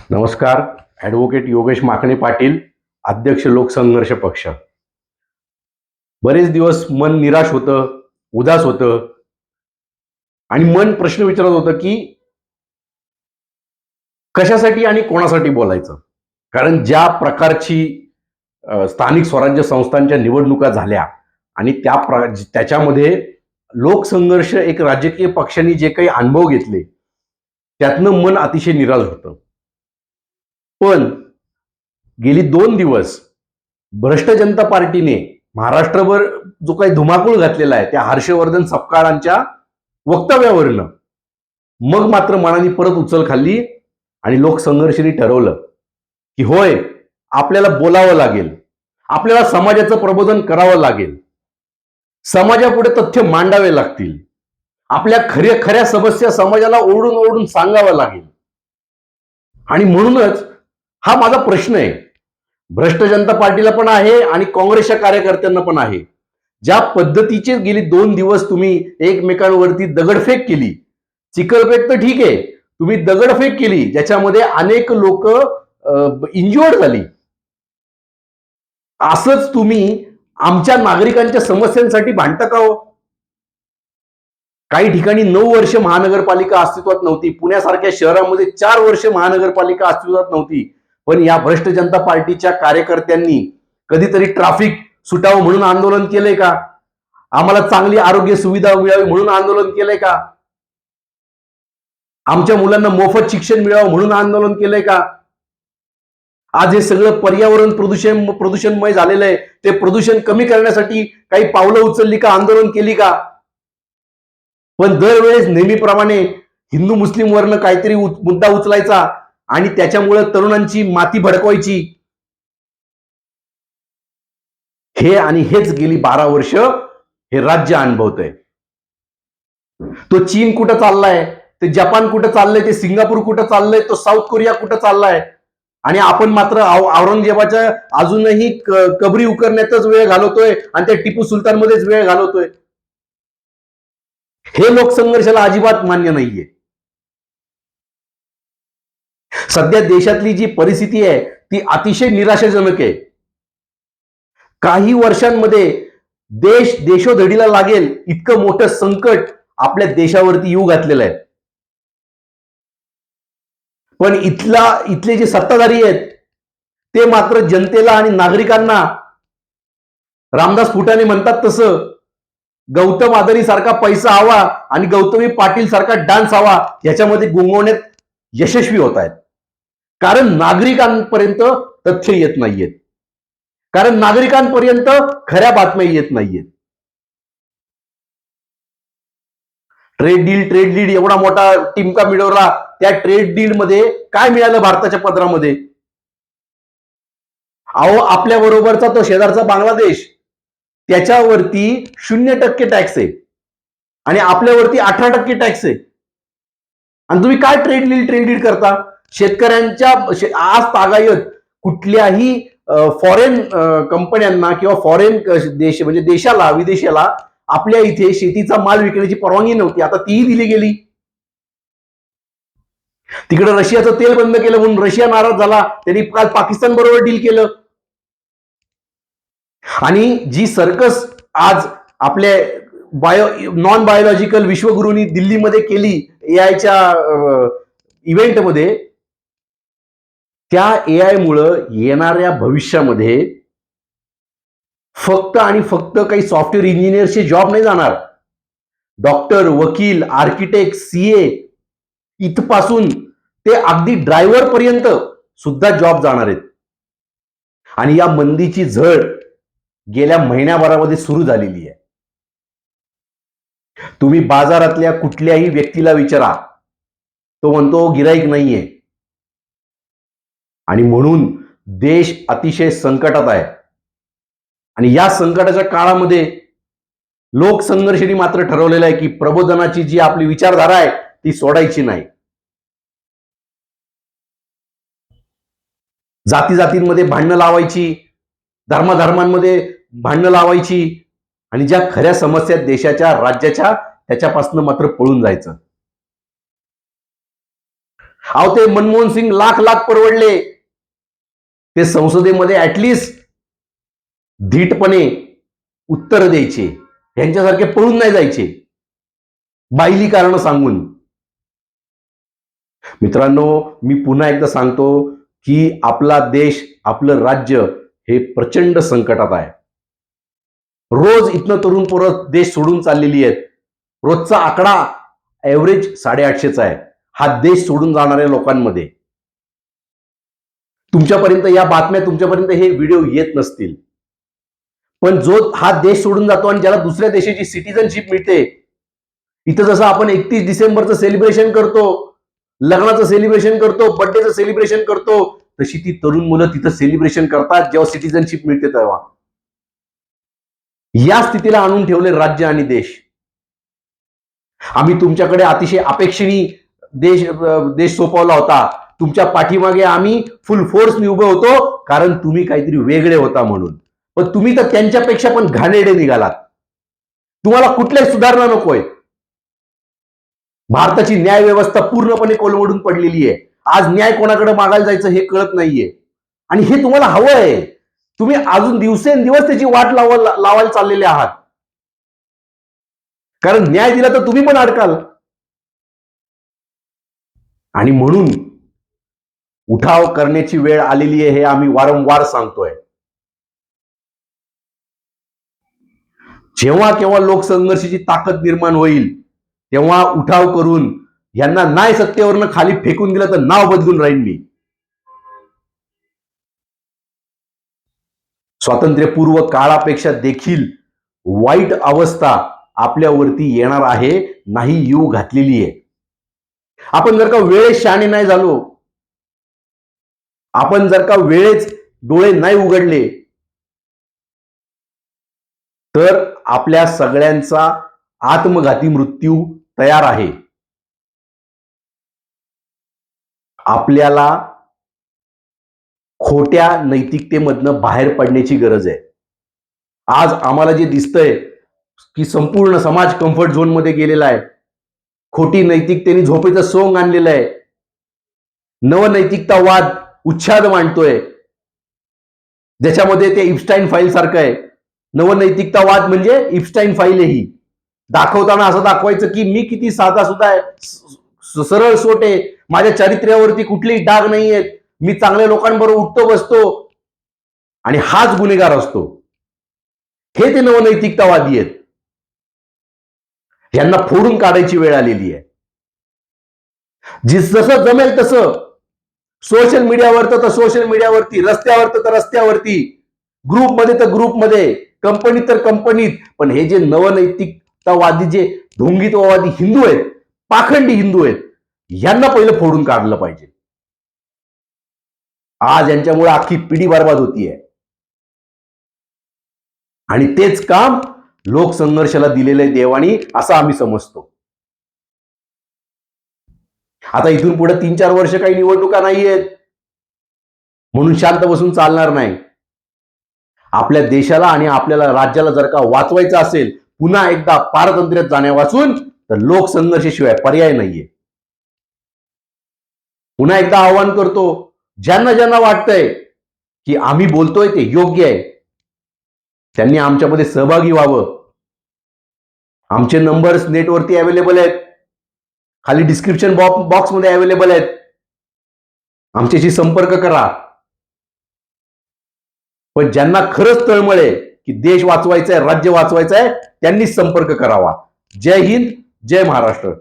नमस्कार. ॲडव्होकेट योगेश माकणे पाटील, अध्यक्ष लोकसंघर्ष पक्ष. बरेच दिवस मन निराश होतं, उदास होतं आणि मन प्रश्न विचारत होतं की कशासाठी आणि कोणासाठी बोलायचं. कारण ज्या प्रकारची स्थानिक स्वराज्य संस्थांच्या निवडणुका झाल्या आणि त्याच्यामध्ये लोकसंघर्ष एक राजकीय पक्षांनी जे काही अनुभव घेतले त्यातनं मन अतिशय निराश होतं. पण गेली 2 दिवस भ्रष्ट जनता पार्टीने महाराष्ट्रभर जो काही धुमाकूळ घातलेला आहे त्या हर्षवर्धन सपकाळांच्या वक्तव्यावरनं मग मात्र मनाने परत उचल खाल्ली आणि लोकसंघर्षाने ठरवलं की होय, आपल्याला बोलावं लागेल, आपल्याला समाजाचं प्रबोधन करावं लागेल, समाजापुढे तथ्य मांडावे लागतील, आपल्या खऱ्या समस्या समाजाला ओरडून ओरडून सांगावं लागेल. आणि म्हणूनच हा माझा प्रश्न आहे, भ्रष्ट जनता पार्टीला पण आहे आणि काँग्रेसच्या कार्यकर्त्यांना पण आहे. ज्या पद्धतीचे गेली 2 दिवस तुम्ही एकमेकांवरती दगडफेक केली, चिखलफेक तर ठीक आहे, तुम्ही दगडफेक केली ज्याच्यामध्ये अनेक लोक इंज्युअर्ड झाली. असंच तुम्ही आमच्या नागरिकांच्या समस्यांसाठी भांडता का हो? काही ठिकाणी 9 वर्ष महानगरपालिका अस्तित्वात नव्हती. पुण्यासारख्या शहरामध्ये 4 वर्ष महानगरपालिका अस्तित्वात नव्हती. पण या भ्रष्ट जनता पार्टीच्या कार्यकर्त्यांनी कधीतरी ट्रॅफिक सुटावं म्हणून आंदोलन केलंय का? आम्हाला चांगली आरोग्य सुविधा मिळावी म्हणून आंदोलन केलंय का? आमच्या मुलांना मोफत शिक्षण मिळावं म्हणून आंदोलन केलंय का? आज हे सगळं पर्यावरण प्रदूषणमय झालेलं आहे, ते प्रदूषण कमी करण्यासाठी काही पावलं उचलली का? आंदोलन केली का? पण दरवेळेस नेहमीप्रमाणे हिंदू मुस्लिम वरनं काहीतरी मुद्दा उचलायचा आणि त्याच्यामुळे तरुणांची माती भडकवायची. हेच गेली 12 वर्ष हे राज्य अनुभवतंय. तो चीन कुठं चाललाय, ते जपान कुठं चाललंय, ते सिंगापूर कुठं चाललंय, तो साऊथ कोरिया कुठं चाललाय आणि आपण मात्र औरंगजेबाच्या अजूनही कबरी उकरण्यातच वेळ घालवतोय आणि त्या टिपू सुलतान मध्येच वेळ घालवतोय. हे लोकसंघर्षाला अजिबात मान्य नाहीये. सध्या देशातली जी परिस्थिती आहे ती अतिशय निराशाजनक आहे. काही वर्षांमध्ये देश देशोधडीला लागेल इतकं मोठं संकट आपल्या देशावरती येऊ घातलेलं आहे. पण इथले जे सत्ताधारी आहेत ते मात्र जनतेला आणि नागरिकांना रामदास फुटाणे म्हणतात तसं गौतम अदानी सारखा पैसा हवा आणि गौतमी पाटील सारखा डान्स हवा याच्यामध्ये गुंगवण्यात यशस्वी होत आहेत. कारण नागरिकांपर्यंत तथ्य येत नाहीयेत, कारण नागरिकांपर्यंत खऱ्या बातम्या येत नाहीयेत. ट्रेड डील एवढा मोठा टिमका मिळवला, त्या ट्रेड डील मध्ये काय मिळालं भारताच्या पदरामध्ये? अहो, आपल्या बरोबरचा तो शेजारचा बांगलादेश त्याच्यावरती 0% टॅक्स आहे आणि आपल्यावरती 18% टॅक्स आहे. आणि तुम्ही काय ट्रेड डील करता? शेतकऱ्यांच्या आज तागायत कुठल्याही फॉरेन कंपन्यांना किंवा फॉरेन देश म्हणजे देशाला विदेशाला आपल्या इथे शेतीचा माल विकण्याची परवानगी नव्हती, आता तीही दिली गेली. तिकडे रशियाचं तेल बंद केलं म्हणून रशिया नाराज झाला, त्यांनी काल पाकिस्तान बरोबर डील केलं. आणि जी सर्कस आज आपल्या नॉन बायोलॉजिकल विश्वगुरूंनी दिल्लीमध्ये केली एआयच्या इव्हेंटमध्ये, त्या एआय मुळे येणाऱ्या भविष्यामध्ये फक्त आणि फक्त काही सॉफ्टवेअर इंजिनियरचे जॉब नाही जाणार. डॉक्टर, वकील, आर्किटेक्ट, सीए इथपासून ते अगदी ड्रायव्हर पर्यंत सुद्धा जॉब जाणार आहेत. आणि या मंदीची झळ गेल्या महिन्याभरामध्ये सुरू झालेली आहे. तुम्ही बाजारातल्या कुठल्याही व्यक्तीला विचारा, तो म्हणतो गिराईक नाहीये. आणि म्हणून देश अतिशय संकटात आहे. आणि या संकटाच्या काळामध्ये लोकसंघर्षाने मात्र ठरवलेलं आहे की प्रबोधनाची जी आपली विचारधारा आहे ती सोडायची नाही. जातींमध्ये भांडणं लावायची, धर्मांमध्ये भांडणं लावायची आणि ज्या खऱ्या समस्या देशाच्या राज्याच्या त्याच्यापासून मात्र पळून जायचं. अहो ते मनमोहन सिंग लाख लाख परवडले, ते संसदेमध्ये ऍटलिस्ट धीटपणे उत्तर द्यायचे, यांच्यासारखे पळून नाही जायचे बाईली कारण सांगून. मित्रांनो, मी पुन्हा एकदा सांगतो की आपला देश, आपलं राज्य हे प्रचंड संकटात आहे. रोज इथनं तरुण पोरं देश सोडून चाललेली आहेत. रोजचा आकडा एव्हरेज 850चा आहे हा देश सोडून जाणाऱ्या लोकांमध्ये. तुमच्यापर्यंत या बातम्या, तुमच्यापर्यंत हे व्हिडिओ येत नसतील, पण जो हा देश सोडून जातो आणि ज्याला दुसऱ्या देशाची सिटीजनशिप मिळते, इथं जसं आपण 31 डिसेंबरचं सेलिब्रेशन करतो, लग्नाचं सेलिब्रेशन करतो, बर्थडेचं सेलिब्रेशन करतो, तशी ती तरुण मुलं तिथं सेलिब्रेशन करतात जेव्हा सिटीजनशिप मिळते तेव्हा. या स्थितीला आणून ठेवले राज्य आणि देश. आम्ही तुमच्याकडे अतिशय अपेक्षेने देश सोपवला होता. तुमच्या पाठीमागे आम्ही फुल फोर्सने उभे होतो, कारण तुम्ही काहीतरी वेगळे होता म्हणून. पण तुम्ही तर त्यांच्यापेक्षा पण घाणेरडे निघालात. तुम्हाला कुठल्याही सुधारणा नकोय. भारताची न्याय व्यवस्था पूर्णपणे कोलमडून पडलेली आहे. आज न्याय कोणाकडे मागायला जायचं हे कळत नाहीये, आणि हे तुम्हाला हवंय. तुम्ही अजून दिवसेंदिवस त्याची वाट लावायला चाललेले आहात, कारण न्याय दिला तर तुम्ही पण अडकाल. आणि म्हणून उठाव करण्याची वेळ आलेली आहे, हे आम्ही वारंवार सांगतोय. जेव्हा केव्हा लोकसंघर्षाची ताकद निर्माण होईल तेव्हा उठाव करून यांना नाही सत्तेवरनं खाली फेकून दिलं तर नाव बदलून राहील मी. स्वातंत्र्यपूर्व काळापेक्षा देखील वाईट अवस्था आपल्यावरती येणार आहे, नाही येऊ घातलेली आहे. आपण जर का वेळेत शहाणे नाही झालो, आपण जर का वेळेत डोळे नाही उघडले, तर आपल्या सगळ्यांचा आत्मघाती मृत्यू तयार आहे. आपल्याला खोट्या नैतिकतेमधनं बाहेर पडण्याची गरज आहे. आज आम्हाला जे दिसतंय की संपूर्ण समाज कम्फर्ट झोन मध्ये गेलेला आहे. खोटी नैतिकतेने झोपेचं सोंग आणलेलं आहे. नवनैतिकतावाद उच्छाद मांडतोय, ज्याच्यामध्ये ते इप्स्टाईन फाईल सारखं आहे. नवनैतिकतावाद म्हणजे इप्स्टाईन फाईल आहे ही. दाखवताना असं दाखवायचं की मी किती साधा सुद्धा आहे, सरळ सोट आहे, माझ्या चारित्र्यावरती कुठलेही डाग नाही आहेत, मी चांगल्या लोकांबरोबर उठतो बसतो, आणि हाच गुन्हेगार असतो. हे ते नवनैतिकतावादी आहेत. यांना फोडून काढायची वेळ आलेली आहे. जसं जमेल तसं सोशल मीडियावर तर सोशल मीडियावरती, रस्त्यावर तर रस्त्यावरती, ग्रुपमध्ये तर ग्रुपमध्ये, कंपनीत तर कंपनीत. पण हे जे नवनैतिकतावादी, जे ढोंगीत्ववादी हिंदू आहेत, पाखंडी हिंदू आहेत, यांना पहिलं फोडून काढलं पाहिजे. आज यांच्यामुळे अख्खी पिढी बर्बाद होतीये, आणि तेच काम लोकसंघर्षाला दिलेलं आहे देवानी, असं आम्ही समजतो. आता इथून पुढे 3-4 वर्ष काही निवडणुका नाहीयेत म्हणून शांत बसून चालणार नाही. आपल्या देशाला आणि आपल्याला राज्याला जर का वाचवायचं असेल, पुन्हा एकदा पारतंत्र्यात जाण्यावाचून, तर लोकसंघर्षाशिवाय पर्याय नाहीये. पुन्हा एकदा आवाहन करतो, ज्यांना ज्यांना वाटतंय की आम्ही बोलतोय ते योग्य आहे, त्यांनी आमच्यामध्ये सहभागी व्हावं. आमचे नंबर्स नेटवरती अवेलेबल आहेत, खाली डिस्क्रिप्शन बॉक्समध्ये अवेलेबल आहेत. आमच्याशी संपर्क करा. पण ज्यांना खरंच तळमळ आहे की देश वाचवायचा आहे, राज्य वाचवायचं आहे, त्यांनीच संपर्क करावा. जय हिंद, जय महाराष्ट्र.